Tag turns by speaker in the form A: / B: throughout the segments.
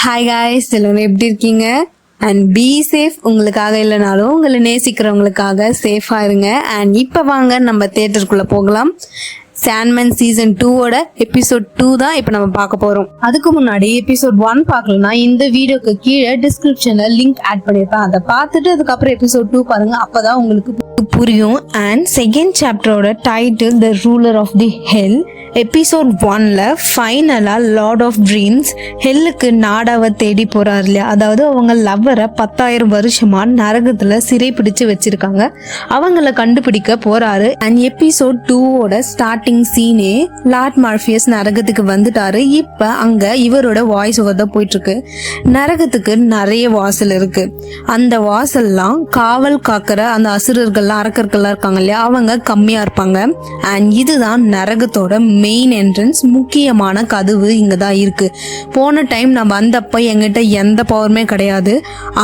A: Hi guys, எல்லாரும் எப்படி இருக்கீங்க? And be safe. உங்களுக்காக இல்லைனாலும் உங்களை நேசிக்கிறவங்களுக்காக சேஃபாக இருங்க. அண்ட் இப்போ வாங்க நம்ம தேட்டருக்குள்ளே போகலாம். சாண்ட்மேன் சீசன் 2ஓட எபிசோட் 2 தான் இப்போ நம்ம பார்க்க போகிறோம். அதுக்கு முன்னாடி எபிசோட் 1 பார்க்கலன்னா இந்த வீடியோக்கு கீழே டிஸ்கிரிப்ஷனில் லிங்க் ஆட் பண்ணியிருப்பேன். அதை பார்த்துட்டு அதுக்கப்புறம் எபிசோட் 2 பாருங்க, அப்போதான் உங்களுக்கு புரியும். அண்ட் செகண்ட் சாப்டரோட title the ruler of the hell. Episode 1ல ஃபைனலாக லார்ட் ஆஃப் ட்ரீம்ஸ் ஹெல்லுக்கு நாடாவை தேடி போறாரு இல்லையா? அதாவது அவங்க லவ்வரை 10,000 வருஷமா நரகத்துல சிறை பிடிச்சு வச்சிருக்காங்க. அவங்கள கண்டுபிடிக்க போறாரு. அண்ட் எபிசோட் 2ஓட ஸ்டார்டிங் சீனே லார்ட் மார்ஃபியஸ் நரகத்துக்கு வந்துட்டாரு. இப்ப அங்க இவரோட வாய்ஸ் ஓவர் தான் போயிட்டு இருக்கு. நரகத்துக்கு நிறைய வாசல் இருக்கு. அந்த வாசல்லாம் காவல் காக்கிற அந்த அசுரர்கள்லாம் அரக்கர்கள்லாம் இருக்காங்க இல்லையா, அவங்க கம்மியா இருப்பாங்க. அண்ட் இதுதான் நரகத்தோட மெயின் என்ட்ரன்ஸ். முக்கியமான கதவு இங்க தான் இருக்கு. போன டைம் நான் வந்தப்ப என்கிட்ட எந்த பவருமே கிடையாது.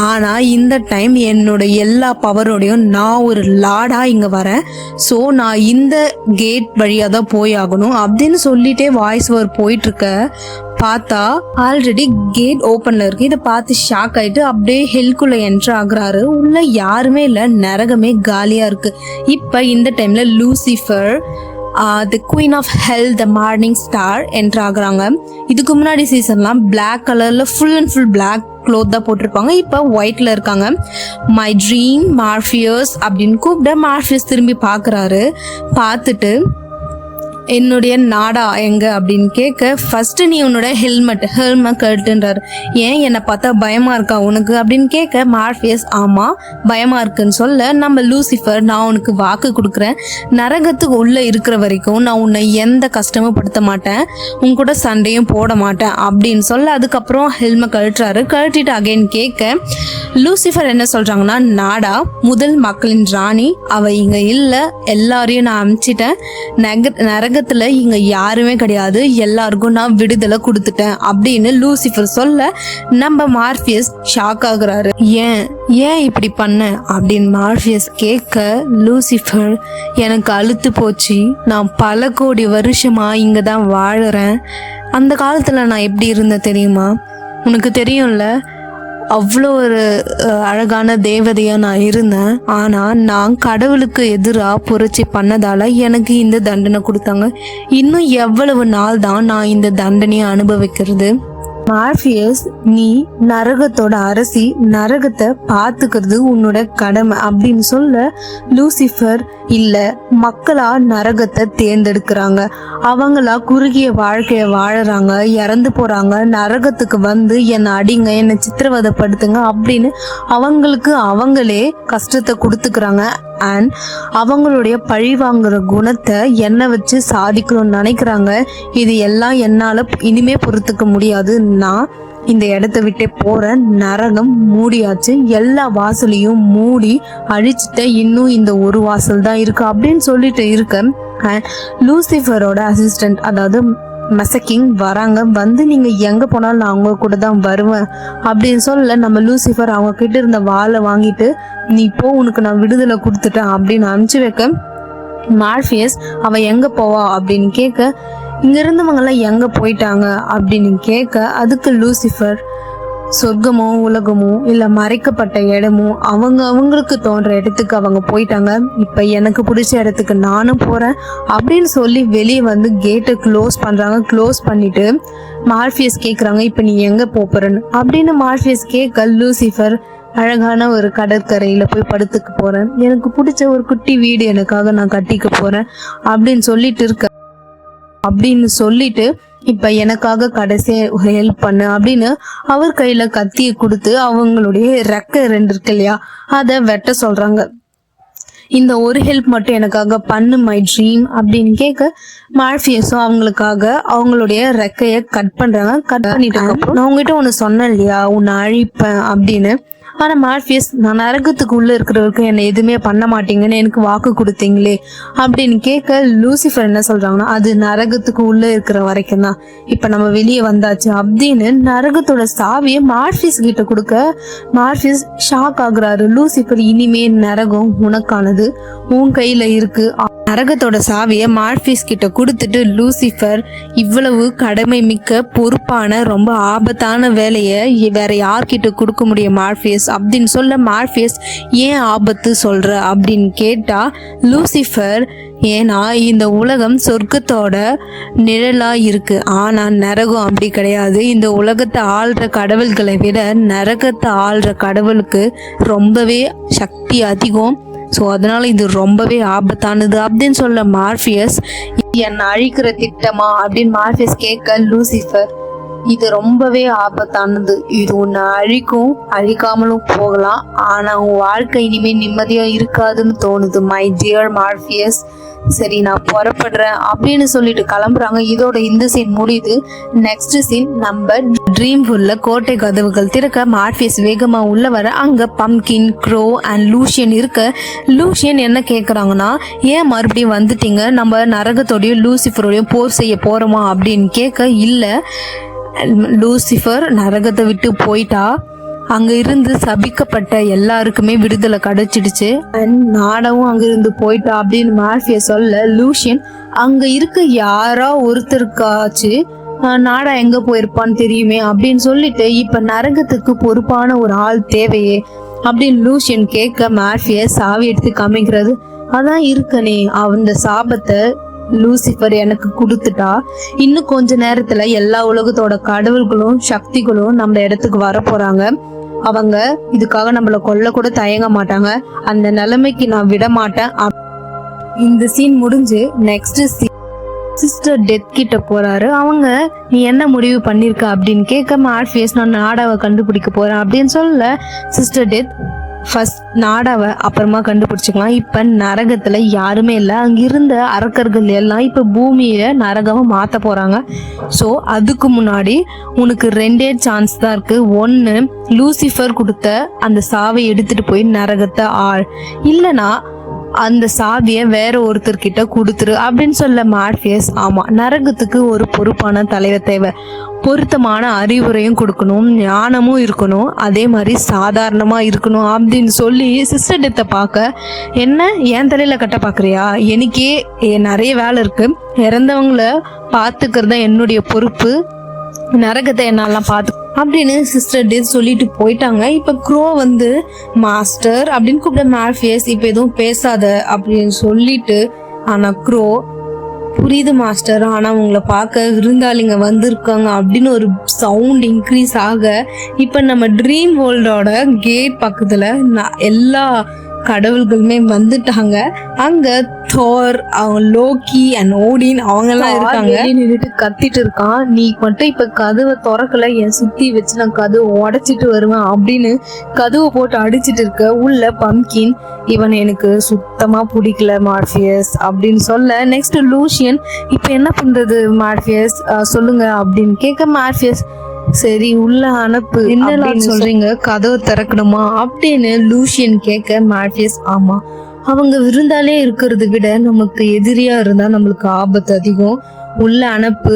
A: ஆனா இந்த டைம் என்னோட எல்லா பவரோடையும் நான் ஒரு லார்டா இங்க வரேன். ஸோ நான் இந்த கேட் வழியா தான் போய் ஆகணும் அப்படின்னு சொல்லிட்டே வாய்ஸ் ஓவர் போயிட்டு இருக்க. பார்த்தா ஆல்ரெடி கேட் ஓப்பன்ல இருக்கு. இதை பார்த்து ஷாக் ஆயிட்டு அப்படியே ஹெல்குள்ள என்ட்ரு ஆகுறாரு. உள்ள யாருமே இல்லை, நரகமே காலியா இருக்கு. இப்ப இந்த டைம்ல Lucifer the queen of hell, the morning star என்ட்ராகிறாங்க. இதுக்கு முன்னாடி சீசன்லாம் பிளாக் கலர்ல full and full black cloth தான் போட்டிருப்பாங்க. இப்போ ஒயிட்ல இருக்காங்க. மை ட்ரீம் மார்ஃபியஸ் அப்படின்னு கூப்பிட மார்ஃபியஸ் திரும்பி பார்க்குறாரு. பார்த்துட்டு என்னுடைய நாடா எங்க அப்படின்னு கேட்க, ஃபர்ஸ்ட் நீ உன்னோட ஹெல்மெட் கட்டுன்றாரு. ஏன் என்னை பார்த்தா பயமா இருக்கா உனக்கு அப்படின்னு கேட்க, மார்ஃபியஸ் ஆமா பயமா இருக்குன்னு சொல்ல, நம்ம லூசிஃபர் நான் உனக்கு வாக்கு கொடுக்குறேன், நரகத்துக்கு உள்ள இருக்கிற வரைக்கும் நான் உன்னை எந்த கஷ்டமும் படுத்த மாட்டேன், உன் கூட சண்டையும் போட மாட்டேன் அப்படின்னு சொல்ல, அதுக்கப்புறம் ஹெல்மெட் கழட்டுறாரு. கழட்டிட்டு அகைன் கேட்க, லூசிஃபர் என்ன சொல்றாங்கன்னா, நாடா முதல் மக்களின் ராணி அவ இங்க இல்ல, எல்லாரையும் நான் அனுப்பிச்சிட்டேன், நரகத்துல இங்க யாருமே கிடையாது, எல்லாருக்கும் நான் விடுதலை கொடுத்துட்டேன் அப்படின்னு லூசிஃபர் சொல்ல, நம்ம மார்ஃபியஸ் ஷாக் ஆகுறாரு. ஏன் இப்படி பண்ண அப்படின்னு மார்ஃபியஸ் கேட்க, லூசிஃபர் எனக்கு அழுத்து போச்சு, நான் பல கோடி வருஷமா இங்க தான் வாழறேன், அந்த காலத்துல நான் எப்படி இருந்தேன் தெரியுமா, உனக்கு தெரியும்ல, அவ்வளோ ஒரு அழகான தேவதையாக நான் இருந்தேன். ஆனால் நான் கடவுளுக்கு எதிராக புரட்சி பண்ணதால் எனக்கு இந்த தண்டனை கொடுத்தாங்க. இன்னும் எவ்வளவு நாள் தான் நான் இந்த தண்டனையை அனுபவிக்கிறது? மார்ஃபியஸ், நீ நரகத்தோட அரசி, நரகத்தை பார்த்துக்கிறது உன்னோட கடமை அப்படின்னு சொல்ல, லூசிஃபர் இல்ல, மக்களா நரகத்தை தேர்ந்தெடுக்கிறாங்க, அவங்களா குறுகிய வாழ்க்கைய வாழறாங்க, இறந்து போறாங்க, நரகத்துக்கு வந்து என்னை அடிங்க, என்னை சித்திரவதைப்படுத்துங்க அப்படின்னு அவங்களுக்கு அவங்களே கஷ்டத்தை கொடுத்துக்கிறாங்க. அண்ட் அவங்களுடைய பழி வாங்குற குணத்தை என்னை வச்சு சாதிக்கணும்னு நினைக்கிறாங்க. இது எல்லாம் என்னால இனிமே பொறுத்துக்க முடியாது, நான் இந்த இடத்த விட்டே போறேன், நரகம் மூடியாச்சு, எல்லா வாசலையும் மூடி அழிச்சிட்ட, இன்னும் இந்த ஒரு வாசல் தான் இருக்கு அப்படின்னு சொல்லிட்டு இருக்க. அண்ட் லூசிஃபரோட அசிஸ்டன்ட் அதாவது மெசக்கிங் வராங்க. வந்து நீங்க எங்க போனாலும் நான் அவங்க கூட தான் வருவேன் அப்படின்னு சொல்ல, நம்ம லூசிஃபர் அவங்க கிட்ட இருந்த வாளை வாங்கிட்டு, நீ போ, உனக்கு நான் விடுதலை கொடுத்துட்டேன் அப்படின்னு அனுப்பிச்சு வைக்க, மார்ஃபியஸ் அவ எங்க போவா அப்படின்னு கேட்க, இங்க இருந்தவங்கெல்லாம் எங்க போயிட்டாங்க அப்படின்னு கேட்க, அதுக்கு லூசிஃபர், சொர்க்கமோ உலகமோ இல்ல மறைக்கப்பட்ட இடமோ அவங்களுக்கு தோன்ற இடத்துக்கு அவங்க போயிட்டாங்க, இப்ப எனக்கு பிடிச்ச இடத்துக்கு நானும் போறேன் அப்படின்னு சொல்லி வெளியே வந்து கேட்டை க்ளோஸ் பண்றாங்க. க்ளோஸ் பண்ணிட்டு மார்ஃபியஸ் கேக்குறாங்க, இப்ப நீ எங்க போறன்னு அப்படின்னு மார்ஃபியஸ் கேட்க, லூசிஃபர் அழகான ஒரு கடற்கரையில போய் படுத்துக்க போறேன், எனக்கு பிடிச்ச ஒரு குட்டி வீடு எனக்காக நான் கட்டிக்க போறேன் அப்படின்னு சொல்லிட்டு இப்ப எனக்காக கடைசியா ஒரு ஹெல்ப் பண்ணு அப்படின்னு அவர் கையில கத்தியை கொடுத்து அவங்களுடைய ரெக்க 2 இருக்கு இல்லையா, அதை வெட்ட சொல்றாங்க. இந்த ஒரு ஹெல்ப் மட்டும் எனக்காக பண்ணு மை ட்ரீம் அப்படின்னு கேட்க, மார்ஃபியஸும் அவங்களுக்காக அவங்களுடைய ரெக்கைய கட் பண்றாங்க. கட் பண்ணிட்டு அப்புறம், நான் உங்ககிட்ட ஒண்ணு சொன்னேன் இல்லையா, உன்னை அழிப்பேன் அப்படின்னு, ஆனா மார்ஃபியஸ், நான் நரகத்துக்கு உள்ள இருக்கிறவருக்கு என்னை எதுவுமே பண்ண மாட்டீங்கன்னு எனக்கு வாக்கு கொடுத்தீங்களே அப்படின்னு கேட்க லூசிஃபர் என்ன சொல்றாங்கன்னா, அது நரகத்துக்கு உள்ள இருக்கிற வரைக்கும் தான், இப்ப நம்ம வெளியே வந்தாச்சு அப்படின்னு நரகத்தோட சாவியை மார்ஃபியஸ் கிட்ட கொடுக்க மார்ஃபியஸ் ஷாக் ஆகுறாரு. லூசிஃபர், இனிமே நரகம் உனக்கானது, உன் கையில இருக்கு. நரகத்தோட சாவியை மார்ஃபியஸ் கிட்ட கொடுத்துட்டு லூசிஃபர், இவ்வளவு கடமை மிக்க பொறுப்பான ரொம்ப ஆபத்தான வேலையை வேற யார்கிட்ட கொடுக்க முடியும் மார்ஃபியஸ் அப்படின்னு சொல்ல, மார்ஃபியஸ் ஏன் ஆபத்து சொல்ற அப்படின்னு கேட்டா லூசிஃபர், ஏன்னா இந்த உலகம் சொர்க்கத்தோட நிழலா இருக்கு, ஆனா நரகம் அப்படி கிடையாது. இந்த உலகத்தை ஆள்ற கடவுள்களை விட நரகத்தை ஆள்ற கடவுளுக்கு ரொம்பவே சக்தி அதிகம். ஸோ அதனால இது ரொம்பவே ஆபத்தானது அப்படின்னு சொல்ல மார்ஃபியஸ், என்னை அழிக்கிற திட்டமா அப்படின்னு மார்ஃபியஸ் கேட்க லூசிஃபர், இது ரொம்பவே ஆபத்தானது, இது உன்னை அழிக்கும், அழிக்காமலும் போகலாம், ஆனா உன் வாழ்க்கை இனிமே நிம்மதியா இருக்காதுன்னு தோணுது மை டியர் மார்ஃபியஸ். சரி நான் புறப்படுறேன் அப்படின்னு சொல்லிட்டு கிளம்புறாங்க. இதோட இந்த சீன் முடியுது. நெக்ஸ்ட் சீன் நம்ம ட்ரீம் உள்ள கோட்டை கதவுகள் திறக்க மார்ஃபியஸ் வேகமா உள்ள வர அங்க பம்கின், க்ரோ அண்ட் லூஷியன் இருக்க, லூஷியன் என்ன கேக்குறாங்கன்னா, ஏன் மறுபடியும் வந்துட்டீங்க, நம்ம நரகத்தோடையும் லூசிஃபரோடையும் போர் செய்ய போறோமா அப்படின்னு கேட்க, இல்ல லூசிஃபர் நரகத்தை விட்டு போயிட்டா அங்க இருந்து சபிக்கப்பட்ட எல்லாருக்குமே விடுதலை கிடைச்சிடுச்சு, நாடவும் அங்க இருந்து போயிட்டா அப்படின்னு மார்ஃபியஸ் சொல்ல லூஷியன், அங்க இருக்க யாரா ஒருத்தருக்காச்சு நாடா எங்க போயிருப்பான்னு தெரியுமே அப்படின்னு சொல்லிட்டு, இப்ப நரகத்துக்கு பொறுப்பான ஒரு ஆள் தேவையே அப்படின்னு லூஷியன் கேட்க மார்ஃபியஸ் சாவி எடுத்து காமிக்கிறது, அதான் இருக்கனே, அந்த சாபத்தை லூசிஃபர் எனக்கு கொடுத்துட்டா இன்னும் கொஞ்ச நேரத்துல எல்லா உலகத்தோட கடவுள்களும் சக்திகளும் நம்ம இடத்துக்கு வர போறாங்க, அவங்க இதுக்காக நம்மள கொல்ல கூட தயங்க மாட்டாங்க, அந்த நிலைமைக்கு நான் விட மாட்டேன். இந்த சீன் முடிஞ்சு நெக்ஸ்ட் சீன் சிஸ்டர் டெத் கிட்ட போறாரு. அவங்க, நீ என்ன முடிவு பண்ணிருக்க அப்படின்னு கேட்க மார்ஃபியஸ், நான் நாடாவை கண்டுபிடிக்க போறேன் அப்படின்னு சொல்ல சிஸ்டர் டெத், ஃபர்ஸ்ட் நாடாவை அப்புறமா கண்டுபிடிச்சிக்கலாம், இப்ப நரகத்துல யாருமே இல்லை, அங்க இருந்த அரக்கர்கள் எல்லாம் இப்ப பூமியில நரகமா மாத்த போறாங்க. ஸோ அதுக்கு முன்னாடி உனக்கு 2 சான்ஸ் தான் இருக்கு. ஒன்னு, லூசிஃபர் கொடுத்த அந்த சாவை எடுத்துட்டு போய் நரகத்தை ஆள், இல்லைன்னா அந்த சாவியை வேற ஒருத்தர்கிட்ட கொடுத்துரு அப்படின்னு சொல்ல மார்ஃபியஸ், ஆமா நரகத்துக்கு ஒரு பொறுப்பான தலைவர் தேவை, பொருத்தமான அறிவுரையும் கொடுக்கணும், ஞானமும் இருக்கணும், அதே மாதிரி சாதாரணமா இருக்கணும் அப்படின்னு சொல்லி சிஸ்டர் டெத்தை பார்க்க, என்ன என் தலையில கட்ட பாக்குறியா, எனக்கே நிறைய வேலை இருக்கு, இறந்தவங்கள பார்த்துக்கிறது என்னுடைய பொறுப்பு, நரகத்தை என்னெல்லாம் பார்த்து அப்படின்னு சிஸ்டர் டெத் சொல்லிட்டு போயிட்டாங்க. இப்ப க்ரோ வந்து, மாஸ்டர் அப்படின்னு கூப்பிட்ட மார்ஃபியஸ், இப்ப எதுவும் பேசாத அப்படின்னு சொல்லிட்டு, ஆனா க்ரோ, புரியுது மாஸ்டர், ஆனா உங்களை பார்க்க விருந்தாளிங்க வந்திருக்காங்க அப்படின்னு ஒரு சவுண்ட் இன்க்ரீஸ் ஆக, இப்ப நம்ம ட்ரீம் வேர்ல்டோட கேட் பக்கத்துல எல்லா கடவுள்களுமே வந்துட்டாங்க. அங்க தோர், அவங்க லோக்கி அண்ட் ஓடின் அவங்க எல்லாம் இருக்காங்க. நின்றுட்டு கத்திட்டு இருக்கான், நீ மட்டும் இப்ப கதவை திறக்கல, என் சுத்தி வச்சு நான் கதவை உடைச்சிட்டு வருவேன் அப்படின்னு கதவை போட்டு அடிச்சிட்டு இருக்க. உள்ள பம்கின், இவன் எனக்கு சுத்தமா பிடிக்கல மார்ஃபியஸ் அப்படின்னு சொல்ல, நெக்ஸ்ட் லூஷியன், இப்ப என்ன பண்றது மார்ஃபியஸ் சொல்லுங்க அப்படின்னு கேட்க மார்ஃபியஸ், சரி உள்ள அனுப்பு, என்ன சொல்றீங்க, கதவை திறக்கணுமா அப்படின்னு லூஷியன் கேட்க மார்ஃபியஸ், ஆமா அவங்க விருந்தாலே இருக்கிறத விட நமக்கு எதிரியா இருந்தா நம்மளுக்கு ஆபத்து அதிகம், உள்ள அனுப்பு,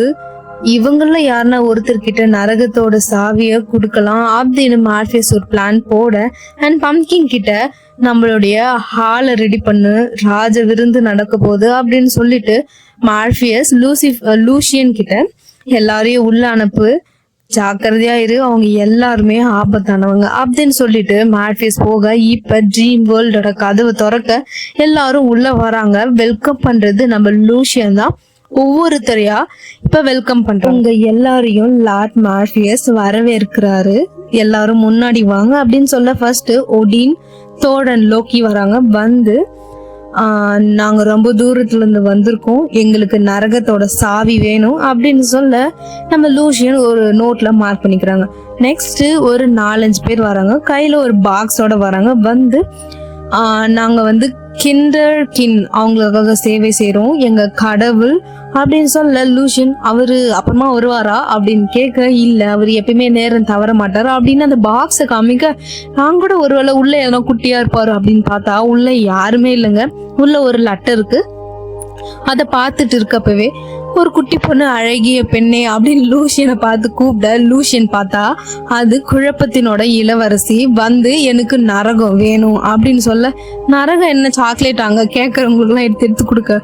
A: இவங்கள யாருன்னா ஒருத்தர்கிட்ட நரகத்தோட சாவிய கொடுக்கலாம் அப்படின்னு மார்ஃபியஸ் ஒரு பிளான் போட, அண்ட் பம்கின் கிட்ட நம்மளுடைய ஹாலை ரெடி பண்ணு, ராஜ விருந்து நடக்க போகுது அப்படின்னு சொல்லிட்டு மார்ஃபியஸ் லூஷியன் கிட்ட எல்லாரையும் உள்ள அனுப்பு, ஜாக்கிரதையா இரு, அவங்க எல்லாருமே ஆபத்தானவங்க அப்படின்னு சொல்லிட்டு மார்ஃபியஸ் போக, இப்ப ட்ரீம் வேர்ல்டோட கதவை திறக்க எல்லாரும் உள்ள வராங்க. வெல்கம் பண்றது நம்ம லூஷியன் தான். ஒவ்வொருத்தரையா இப்ப வெல்கம் பண்றோம். உங்க எல்லாரையும் லார்ட் மார்ஃபியஸ் வரவேற்கிறாரு, எல்லாரும் முன்னாடி வாங்க அப்படின்னு சொல்ல, ஃபர்ஸ்ட் ஒடின், தோடன், லோக்கி வராங்க. வந்து, நாங்க ரொம்ப தூரத்துல இருந்து வந்திருக்கோம், எங்களுக்கு நரகத்தோட சாவி வேணும் அப்படின்னு சொல்ல நம்ம லூஷியன் ஒரு நோட்ல மார்க் பண்ணிக்கிறாங்க. நெக்ஸ்ட் ஒரு 4-5 பேர் வராங்க, கையில ஒரு பாக்ஸோட வராங்க. வந்து, நாங்க வந்து கிண்டர் கின் அவங்களுக்காக சேவை செய்யறோம், எங்க கடவுள் அப்படின்னு சொல்ல லூஷியன் அவரு அப்புறமா வருவாரா அப்படின்னு கேட்க இல்ல அவர் எப்பயுமே நேரம் தவற மாட்டாரு அப்படின்னு அந்த பாக்ஸை காமிக்க நான் கூட ஒருவேளை உள்ள எதனா குட்டியா இருப்பாரு அப்படின்னு பார்த்தா உள்ள யாருமே இல்லைங்க. உள்ள ஒரு லெட்டர் இருக்கு. அதை பார்த்துட்டு இருக்கப்பவே ஒரு குட்டி பொண்ணு அழகிய பெண்ணே அப்படின்னு லூஷியனை பார்த்து கூப்பிட லூஷியன் பார்த்தா அது குழப்பத்தினோட இளவரசி வந்து எனக்கு நரகம் வேணும் அப்படின்னு சொல்ல நரகம் என்ன சாக்லேட் அங்க கேட்கறவங்களுக்கு எல்லாம் எடுத்து எடுத்து கொடுக்க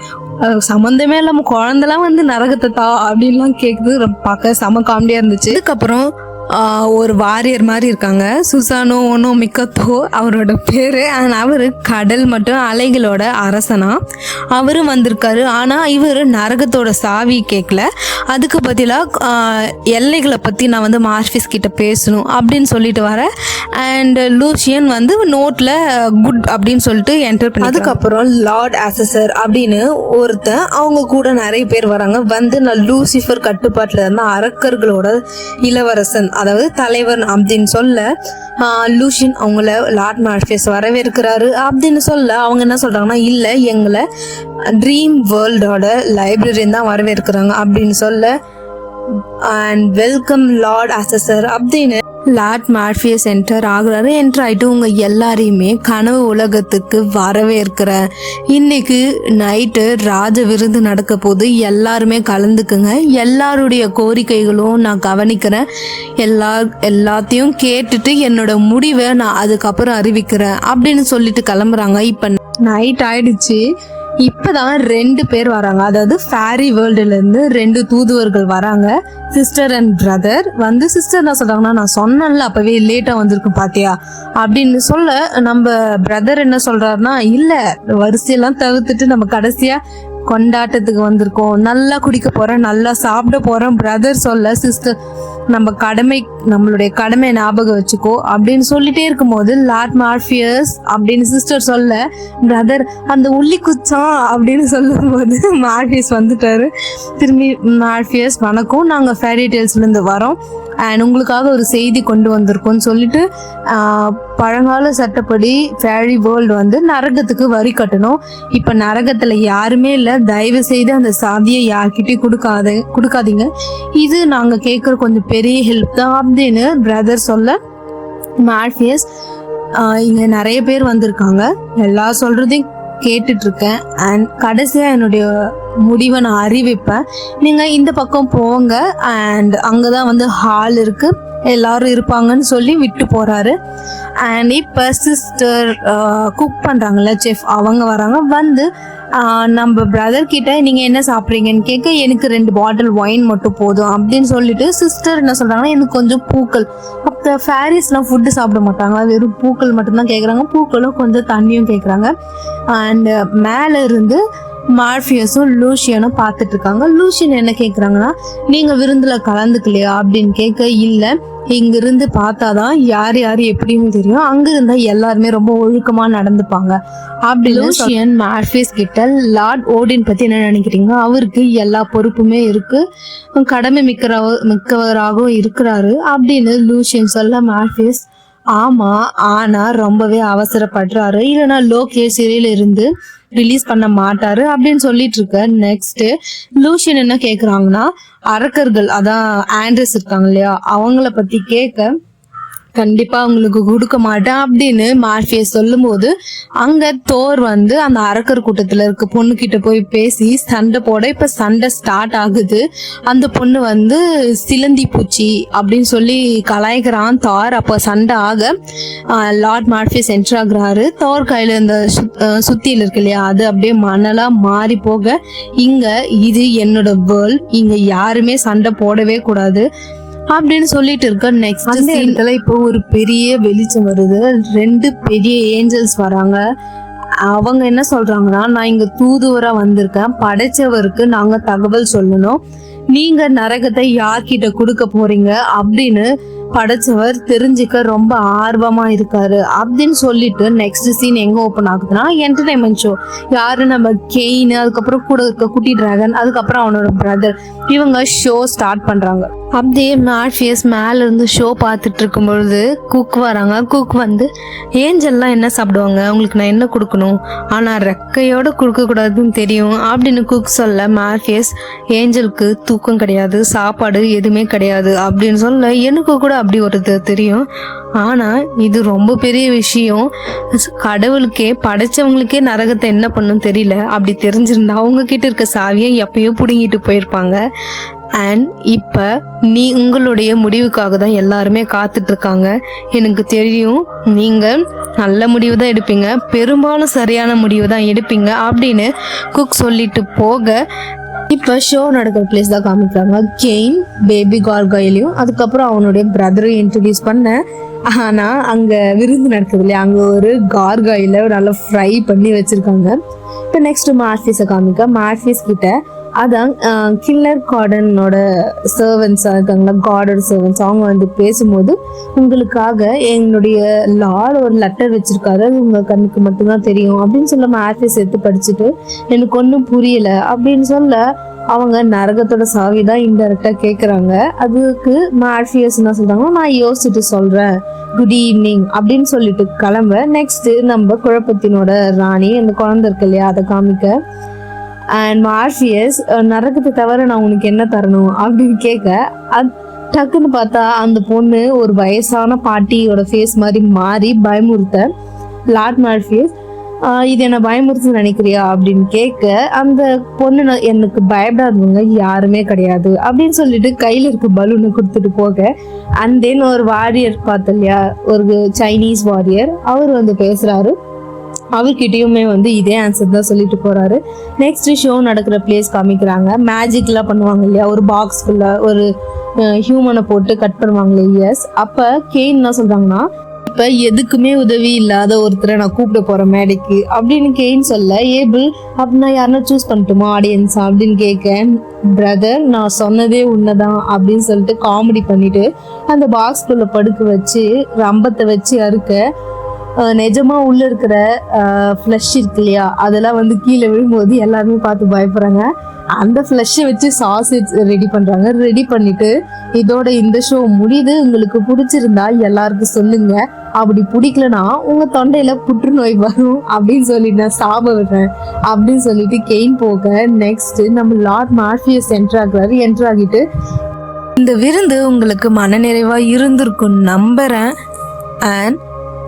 A: சம்மந்தமே இல்லாம குழந்தைலாம் வந்து நரகத்தை தா அப்படின்லாம் கேக்குது. பார்க்க செம காமெடியா இருந்துச்சு. அதுக்கப்புறம் ஒரு வாரியர் மாதிரி இருக்காங்க, சுசானோ ஒனோ மிக்கத்தோ அவரோட பேரு. அவரு கடல் மற்றும் அலைகளோட அரசனா அவரும் வந்திருக்காரு. ஆனா இவர் நரகத்தோட சாவி கேட்கல. அதுக்கு பதிலாக எல்லைகளை பத்தி நான் வந்து மார்ஃபிஸ் கிட்ட பேசணும் அப்படின்னு சொல்லிட்டு வரேன். அண்ட் லூஷியன் வந்து நோட்ல குட் அப்படின்னு சொல்லிட்டு என்டர் பண்ணி அதுக்கப்புறம் லார்ட் அசசர் அப்படின்னு ஒருத்தன் அவங்க கூட நிறைய பேர் வராங்க. வந்து நான் லூசிஃபர் கட்டுப்பாட்டுல இருந்த அரக்கர்களோட இளவரசன் அதாவது தலைவர் அப்படின்னு சொல்ல லூஷியன் அவங்கள லார்ட் மார்ஃபியஸ் வரவேற்கிறாரு அப்படின்னு சொல்ல அவங்க என்ன சொல்றாங்கன்னா இல்ல எங்களை ட்ரீம் வேர்ல்டோட லைப்ரரியன் தான் வரவேற்கிறாங்க அப்படின்னு சொல்ல அண்ட் வெல்கம் லார்ட் அசசர் அப்படின்னு லார்ட் மார்ஃபியஸ் என்டர் ஆகுறாரு. என்டர் ஆகிட்டு உங்க எல்லாரையுமே கனவு உலகத்துக்கு வரவேற்கிறேன். இன்னைக்கு நைட்டு ராஜ விருந்து நடக்க போது எல்லாருமே கலந்துக்குங்க. எல்லாருடைய கோரிக்கைகளும் நான் கவனிக்கிறேன். எல்லாத்தையும் கேட்டுட்டு என்னோட முடிவை நான் அதுக்கப்புறம் அறிவிக்கிறேன் அப்படின்னு சொல்லிட்டு கிளம்புறாங்க. இப்போ நைட் ஆயிடுச்சு. இப்பதான் 2 பேர் வராங்க. அதாவது ஃபேரி வேர்ல்டுல இருந்து 2 தூதுவர்கள் வராங்க, சிஸ்டர் அண்ட் பிரதர். வந்து சிஸ்டர் என்ன சொல்றாங்கன்னா நான் சொன்னேன்ல அப்பவே லேட்டா வந்திருக்கும் பாத்தியா அப்படின்னு சொல்ல நம்ம பிரதர் என்ன சொல்றாருன்னா இல்ல வரிசையெல்லாம் தவிர்த்துட்டு நம்ம கடைசியா கொண்டாட்டத்துக்கு வந்திருக்கோம், நல்லா குடிக்க போறேன், நல்லா சாப்பிட போறேன். பிரதர் சொல்ல சிஸ்டர் நம்மளுடைய கடமை ஞாபகம் வச்சுக்கோ அப்படின்னு சொல்லிட்டே இருக்கும்போது லார்ட் மார்ஃபியஸ் அப்படின்னு சிஸ்டர் சொல்ல பிரதர் அந்த உள்ளி குச்சான் அப்படின்னு சொல்லும் போது மார்ஃபியஸ் வந்துட்டாரு. திரும்பி மார்ஃபியஸ் வணக்கம், நாங்க ஃபேரி டேல்ஸ்ல இருந்து வரோம் அண்ட் உங்களுக்காக ஒரு செய்தி கொண்டு வந்திருக்கோம்னு சொல்லிட்டு பழங்கால சட்டப்படி ஃபேரி வேர்ல்டு வந்து நரகத்துக்கு வரி கட்டணும். இப்ப நரகத்துல யாருமே இல்ல, தயவு செய்து அந்த சாதியை யார்கிட்டயும் கொடுக்காதீங்க, இது நாங்க கேட்கற கொஞ்சம் பெரிய ஹெல்ப் தான் அப்படின்னு பிரதர் சொல்ல மார்ஃபியஸ் இங்க நிறைய பேர் வந்திருக்காங்க, எல்லா சொல்றதையும் கேட்டுட்டு இருக்கேன் அண்ட் கடைசியா என்னுடைய முடிவை நான் அறிவிப்பேன், நீங்க இந்த பக்கம் போங்க அண்ட் அங்கதான் வந்து ஹால் இருக்கு, எல்லாரும் இருப்பாங்கன்னு சொல்லி விட்டு போறாரு. அண்ட் இப்ப சிஸ்டர் குக் பண்றாங்கல்ல செஃப் அவங்க வராங்க. வந்து நம்ம பிரதர் கிட்ட நீங்க என்ன சாப்பிட்றீங்கன்னு கேட்க எனக்கு 2 பாட்டில் ஒயின் மட்டும் போதும் அப்படின்னு சொல்லிட்டு சிஸ்டர் என்ன சொல்றாங்கன்னா எனக்கு கொஞ்சம் பூக்கள். அப்ப ஃபேரிஸ்லாம் ஃபுட்டு சாப்பிட மாட்டாங்க, வெறும் பூக்கள் மட்டும்தான் கேட்குறாங்க. பூக்களும் கொஞ்சம் தண்ணியும் கேட்குறாங்க. அண்ட் மேல இருந்து மார்ஃபியஸும் லூஷியனும் பார்த்துட்டு இருக்காங்க. லூஷியன் என்ன கேட்குறாங்கன்னா நீங்க விருந்துல கலந்துக்கலையா அப்படின்னு கேட்க இல்ல, இங்கிருந்து பார்த்தாதான் யார் யார் எப்படின்னு தெரியும், அங்க இருந்தா எல்லாருமே ரொம்ப ஒழுக்கமா நடந்துப்பாங்க அப்படி. லூஷியன் மார்ஃபியஸ் கிட்ட லார்ட் ஓடின் பத்தி என்ன நினைக்கிறீங்க, அவருக்கு எல்லா பொறுப்புமே இருக்கு, கடமை மிக்கவராகவும் இருக்கிறாரு அப்படின்னு லூஷியன் சொல்ல மார்ஃபியஸ் ஆமா ஆனா ரொம்பவே அவசரப்படுறாரு, இல்லைன்னா லோகே சிறையில இருந்து ரிலீஸ் பண்ண மாட்டாரு அப்படின்னு சொல்லிட்டு இருக்க. நெக்ஸ்ட் லூஷியன் என்ன கேக்குறாங்கன்னா அரக்கர்கள் அதான் ஆண்ட்ரஸ் இருக்காங்க இல்லையா அவங்கள பத்தி கேட்க கண்டிப்பா உங்களுக்கு கொடுக்க மாட்டேன் அப்படின்னு மார்ஃபியஸ் சொல்லும் போது அங்க தோர் வந்து அந்த அரக்கர் கூட்டத்துல இருக்க பொண்ணு கிட்ட போய் பேசி சண்டை போட இப்ப சண்டை ஸ்டார்ட் ஆகுது. அந்த பொண்ணு வந்து சிலந்தி பூச்சி அப்படின்னு சொல்லி கலாய்க்கிறான் தோர். அப்ப சண்டை ஆக லார்ட் மார்ஃபியஸ் என்டர் ஆகுறாரு. தோர் கையில இந்த சுத்தியில இருக்கு இல்லையா அது அப்படியே மணலா மாறி போக இங்க இது என்னோட வேர்ல்ட், இங்க யாருமே சண்டை போடவே கூடாது அப்படின்னு சொல்லிட்டு இருக்க. நெக்ஸ்ட் சீன்ல இப்போ ஒரு பெரிய வெளிச்சம் வருது. 2 பெரிய ஏஞ்சல்ஸ் வராங்க. அவங்க என்ன சொல்றாங்கன்னா நான் இங்க தூதுவரா வந்திருக்கேன், படைச்சவருக்கு நாங்க தகவல் சொல்லணும், நீங்க நரகத்தை யார்கிட்ட கொடுக்க போறீங்க அப்படின்னு படைச்சவர் தெரிஞ்சுக்க ரொம்ப ஆர்வமா இருக்காரு அப்படின்னு சொல்லிட்டு நெக்ஸ்ட் சீன் எங்க ஓப்பன் ஆகுதுன்னா என்டர்டைன்மெண்ட் ஷோ. யாரு நம்ம கெயின், அதுக்கப்புறம் கூட இருக்க குட்டி டிராகன், அதுக்கப்புறம் அவனோட பிரதர் இவங்க ஷோ ஸ்டார்ட் பண்றாங்க. அப்படியே மார்ஃபியஸ் மேல இருந்து ஷோ பார்த்துட்டு இருக்கும் பொழுது குக் வராங்க. குக் வந்து ஏஞ்சல்லாம் என்ன சாப்பிடுவாங்க, உங்களுக்கு நான் என்ன கொடுக்கணும், ஆனா ரெக்கையோட கொடுக்க கூடாதுன்னு தெரியும் அப்படின்னு குக் சொல்ல, மார்ஃபியஸ் ஏஞ்சலுக்கு தூக்கம் கிடையாது, சாப்பாடு எதுவுமே கிடையாது அப்படின்னு சொல்ல, எனக்கு கூட அப்படி ஒரு தெரியும், ஆனா இது ரொம்ப பெரிய விஷயம், கடவுளுக்கே படைச்சவங்களுக்கே நரகத்தை என்ன பண்ணும் தெரியல, அப்படி தெரிஞ்சிருந்தா அவங்க கிட்ட இருக்க சாவியை எப்பயோ புடுங்கிட்டு போயிருப்பாங்க. அண்ட் இப்போ உங்களுடைய முடிவுக்காக தான் எல்லாருமே காத்துட்டு இருக்காங்க. எனக்கு தெரியும் நீங்கள் நல்ல முடிவு தான் எடுப்பீங்க, பெரும்பாலும் சரியான முடிவு தான் எடுப்பீங்க அப்படின்னு குக் சொல்லிட்டு போக, இப்போ ஷோ நடக்கிற பிளேஸ் தான் காமிக்கிறாங்க. கெயின் பேபி கார்காயிலையும் அதுக்கப்புறம் அவனுடைய பிரதரையும் இன்ட்ரடியூஸ் பண்ண. ஆனால் அங்கே விருந்து நடக்குது இல்லையா, அங்கே ஒரு கார்காயில நல்லா ஃப்ரை பண்ணி வச்சுருக்காங்க. இப்போ நெக்ஸ்ட் மார்ஃபிஸை காமிக்க, மார்ஃபிஸ் கிட்ட அதான் கில்லர் கார்டனோட சர்வன்ஸாக இருக்காங்களா, கார்டர் சர்வன்ஸ், அவங்க வந்து பேசும்போது, உங்களுக்காக என்னுடைய லார்ட் ஒரு லெட்டர் வச்சிருக்காரு, அது உங்கள் கண்ணுக்கு மட்டும்தான் தெரியும் அப்படின்னு சொல்ல, மார்ஃபிஸ் எடுத்து படிச்சுட்டு எனக்கு ஒன்றும் புரியல அப்படின்னு சொல்ல, அவங்க நரகத்தோட சாவி தான் இன்டெரக்டாக கேட்குறாங்க. அதுக்கு மார்ஃபியஸ் என்ன சொல்கிறாங்கன்னா, நான் யோசிச்சுட்டு சொல்கிறேன், குட் ஈவினிங் அப்படின்னு சொல்லிட்டு கிளம்ப. நெக்ஸ்ட் நம்ம குழப்பத்தினோட ராணி அந்த குழந்தை இருக்கு இல்லையா, அதை காமிக்க. அண்ட் மார்ஃபியஸ் நரகத்தை தவிர நான் உனக்கு என்ன தரணும் அப்படின்னு கேட்க, டக்குன்னு பார்த்தா அந்த பொண்ணு ஒரு வயசான பாட்டியோட ஃபேஸ் மாதிரி மாறி பயமுறுத்த, லார்ட் மார்ஃபியஸ் இது என்ன பயமுறுத்து நினைக்கிறியா அப்படின்னு கேட்க, அந்த பொண்ணு எனக்கு பயப்படாதவங்க யாருமே கிடையாது அப்படின்னு சொல்லிட்டு கையில இருக்க பலூனை கொடுத்துட்டு போக, அண்ட் தென் ஒரு வாரியர் பார்த்த இல்லையா, ஒரு சைனீஸ் வாரியர், அவர் வந்து பேசுறாரு. அவர்கிட்டயுமே வந்து இதே ஆன்சர் தான் சொல்லிட்டு போறாரு. நெக்ஸ்ட் ஷோ நடக்கிற பிளேஸ் காமிக்கிறாங்க. மேஜிக்லாம் பண்ணுவாங்க இல்லையா, ஒரு பாக்ஸ்குள்ள ஒரு ஹியூமனை போட்டு கட் பண்ணுவாங்க இல்லையா. அப்ப கெயின் என்ன சொல்றாங்கன்னா, இப்ப எதுக்குமே உதவி இல்லாத ஒருத்தரை நான் கூப்பிட போறேன் மேடைக்கு அப்படின்னு கெயின் சொல்ல, ஏபிள் அப்படின்னா யாருன்னா சூஸ் பண்ணட்டுமா ஆடியன்ஸா அப்படின்னு கேட்க, பிரதர் நான் சொன்னதே உண்மைதான் அப்படின்னு சொல்லிட்டு காமெடி பண்ணிட்டு அந்த பாக்ஸ்குள்ள படுக்க வச்சு ரம்பத்தை வச்சு அறுக்க, நிஜமா உள்ள இருக்கிற ஃப்ளஷ் இருக்கு இல்லையா, அதெல்லாம் வந்து கீழே விழும்போது எல்லாருமே பார்த்து பயப்படுறாங்க. அந்த ஃப்ளஷை வச்சு சாசேஜ் ரெடி பண்றாங்க. ரெடி பண்ணிட்டு இதோட இந்த ஷோ முடியுது, உங்களுக்கு பிடிச்சிருந்தா எல்லாருக்கும் சொல்லுங்க, அப்படி பிடிக்கலனா உங்க தொண்டையில புற்றுநோய் வரும் அப்படின்னு சொல்லிட்டு நான் சாப விடுறேன் அப்படின்னு சொல்லிட்டு கெயின் போக, நெக்ஸ்ட் நம்ம லார்ட் மார்ஃபியஸ் என்டர் ஆகிட்டு, இந்த விருந்து உங்களுக்கு மனநிறைவா இருந்திருக்கும் நம்புறேன், அண்ட்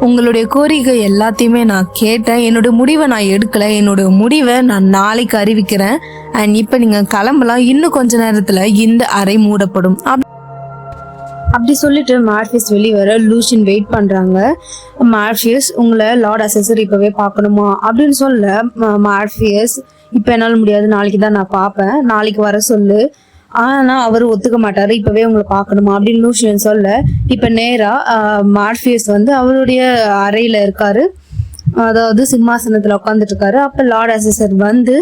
A: உங்களுடைய கோரிக்கை எல்லாத்தையுமே நான் கேட்டேன், என்னோட முடிவை நான் எடுக்கல, என்னோட முடிவை நான் நாளைக்கு அறிவிக்கிறேன், அண்ட் இப்போ நீங்கள் கிளம்பலாம், இன்னும் கொஞ்ச நேரத்தில் இந்த அறை மூடப்படும் அப்படி சொல்லிட்டு மார்ஃபியஸ் வெளியே வர லூஷியன் வெயிட் பண்றாங்க. மார்ஃபியஸ் உங்களை லார்ட் அசஸர் இப்பவே பார்க்கணுமா அப்படின்னு சொல்ல, மார்ஃபியஸ் இப்போ என்னால் முடியாது, நாளைக்கு தான் நான் பார்ப்பேன், நாளைக்கு வர சொல்லு. ஆனா அவர் ஒத்துக்க மாட்டாரு, இப்பவே உங்களை பார்க்கணுமா அப்படின்னு லூஷியன் சொல்ல, இப்ப நேரா மார்ஃபியஸ் வந்து அவருடைய அறையில இருக்காரு, அதாவது சிம்மாசனத்துல உட்காந்துட்டு இருக்காரு. அப்ப லார்ட் அசஸர் வந்து,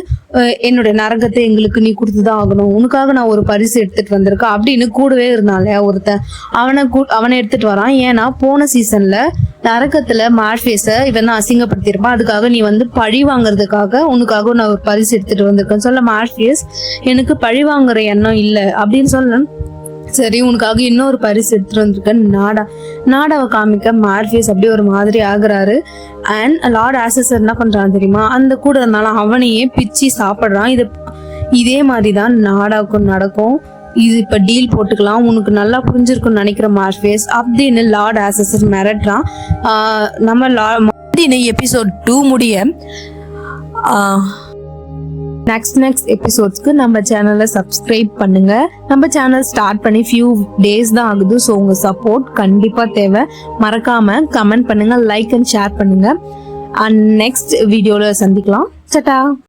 A: என்னுடைய நரகத்தை எங்களுக்கு நீ கொடுத்துதான் ஆகணும், உனக்காக நான் ஒரு பரிசு எடுத்துட்டு வந்திருக்கேன் அப்படின்னு கூடவே இருந்தாலே ஒருத்தன் அவனை எடுத்துட்டு வரான். ஏன்னா போன சீசன்ல நரகத்துல மார்ஃபியஸை இவன் தான் அசிங்கப்படுத்தியிருப்பான், அதுக்காக நீ வந்து பழி வாங்குறதுக்காக உனக்காக நான் ஒரு பரிசு எடுத்துட்டு வந்திருக்கேன்னு சொல்ல, மார்ஃபியஸ் எனக்கு பழி வாங்குற எண்ணம் இல்லை அப்படின்னு சொல்ல, சரி உனக்காக இன்னொரு பரிசு எடுத்துட்டு வந்திருக்கேன் நாடாவை காமிக்க, மார்ஃபியஸ் அப்படியே ஒரு மாதிரி ஆகுறாரு. அண்ட் லார்ட் அசஸர் என்ன பண்றான் தெரியுமா, அந்த கூட இருந்தாலும் அவனையே பிச்சு சாப்பிட்றான். இதே மாதிரிதான் நாடாவுக்கும் நடக்கும், இது இப்ப டீல் போட்டுக்கலாம், உனக்கு நல்லா புரிஞ்சிருக்கும்னு நினைக்கிற மார்ஃபியஸ் அப்படின்னு லார்ட் அசஸர் மிரட்டுறான். நம்ம எபிசோட் 2 முடிய நெக்ஸ்ட் எபிசோட்ஸ்க்கு நம்ம சேனலை சப்ஸ்கிரைப் பண்ணுங்க. நம்ம சேனல் ஸ்டார்ட் பண்ணி ஃபியூ டேஸ் தான் ஆகுது, ஸோ உங்க சப்போர்ட் கண்டிப்பா தேவை. மறக்காம கமெண்ட் பண்ணுங்க, லைக் அண்ட் ஷேர் பண்ணுங்க. அண்ட் நெக்ஸ்ட் வீடியோல சந்திக்கலாம். சட்டா.